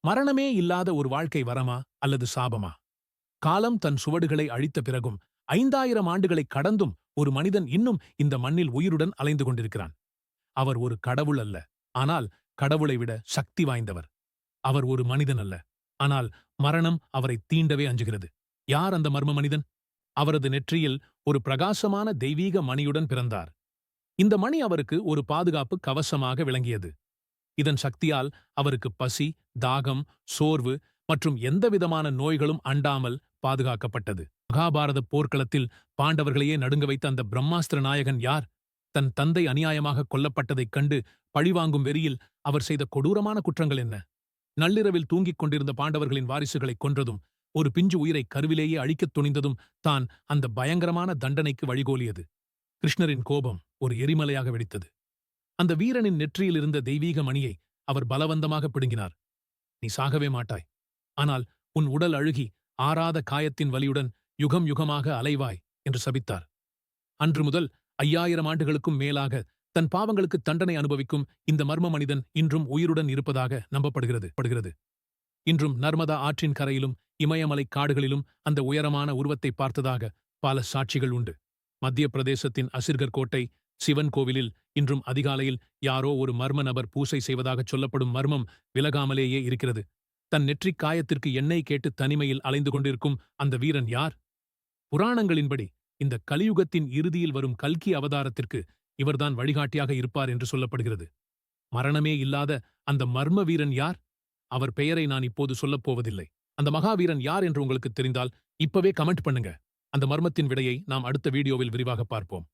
மரணமே இல்லாத ஒரு வாழ்க்கை வரமா அல்லது சாபமா? காலம் தன் சுவடுகளை அழித்த பிறகும் 5000 ஆண்டுகளை கடந்தும் ஒரு மனிதன் இன்னும் இந்த மண்ணில் உயிருடன் அலைந்து கொண்டிருக்கிறான். அவர் ஒரு கடவுள் அல்ல, ஆனால் கடவுளை விட சக்தி வாய்ந்தவர். அவர் ஒரு மனிதன் அல்ல, ஆனால் மரணம் அவரை தீண்டவே அஞ்சுகிறது. யார் அந்த மர்ம மனிதன்? அவரது நெற்றியில் ஒரு பிரகாசமான தெய்வீக மணியுடன் பிறந்தார். இந்த மணி அவருக்கு ஒரு பாதுகாப்பு கவசமாக விளங்கியது. இதன் சக்தியால் அவருக்கு பசி, தாகம், சோர்வு மற்றும் எந்தவிதமான நோய்களும் அண்டாமல் பாதுகாக்கப்பட்டது. மகாபாரத போர்க்களத்தில் பாண்டவர்களையே நடுங்க வைத்த அந்த பிரம்மாஸ்திர நாயகன் யார்? தன் தந்தை அநியாயமாக கொல்லப்பட்டதைக் கண்டு பழிவாங்கும் வெறியில் அவர் செய்த கொடூரமான குற்றங்கள் என்ன? நள்ளிரவில் தூங்கிக் கொண்டிருந்த பாண்டவர்களின் வாரிசுகளை கொன்றதும், ஒரு பிஞ்சு உயிரை கருவிலேயே அழிக்கத் துணிந்ததும் தான் அந்த பயங்கரமான தண்டனைக்கு வழிகோலியது. கிருஷ்ணரின் கோபம் ஒரு எரிமலையாக வெடித்தது. அந்த வீரனின் நெற்றியில் இருந்த தெய்வீக மணியை அவர் பலவந்தமாக பிடுங்கினார். நீ சாகவே மாட்டாய். ஆனால் உன் உடல் அழுகி ஆறாத காயத்தின் வலியுடன் யுகம் யுகமாக அலைவாய் என்று சபித்தார். அன்று முதல் 5000 ஆண்டுகளுக்கும் மேலாக தன் பாவங்களுக்கு தண்டனை அனுபவிக்கும் இந்த மர்ம மனிதன் இன்றும் உயிருடன் இருப்பதாக நம்பப்படுகிறது. இன்றும் நர்மதா ஆற்றின் கரையிலும் இமயமலை காடுகளிலும் அந்த உயரமான உருவத்தை பார்த்ததாக பல சாட்சிகள் உண்டு. மத்திய பிரதேசத்தின் அசிர்கர் கோட்டை சிவன் கோவிலில் இன்றும் அதிகாலையில் யாரோ ஒரு மர்ம நபர் பூசை செய்வதாகச் சொல்லப்படும் மர்மம் விலகாமலேயே இருக்கிறது. தன் நெற்றிக் காயத்திற்கு எண்ணெய் கேட்டு தனிமையில் அலைந்து கொண்டிருக்கும் அந்த வீரன் யார்? புராணங்களின்படி இந்த கலியுகத்தின் இறுதியில் வரும் கல்கி அவதாரத்திற்கு இவர்தான் வழிகாட்டியாக இருப்பார் என்று சொல்லப்படுகிறது. மரணமே இல்லாத அந்த மர்ம வீரன் யார்? அவர் பெயரை நான் இப்போது சொல்லப் போவதில்லை. அந்த மகாவீரன் யார் என்று உங்களுக்கு தெரிந்தால் இப்பவே கமெண்ட் பண்ணுங்க. அந்த மர்மத்தின் விடையை நாம் அடுத்த வீடியோவில் விரிவாக பார்ப்போம்.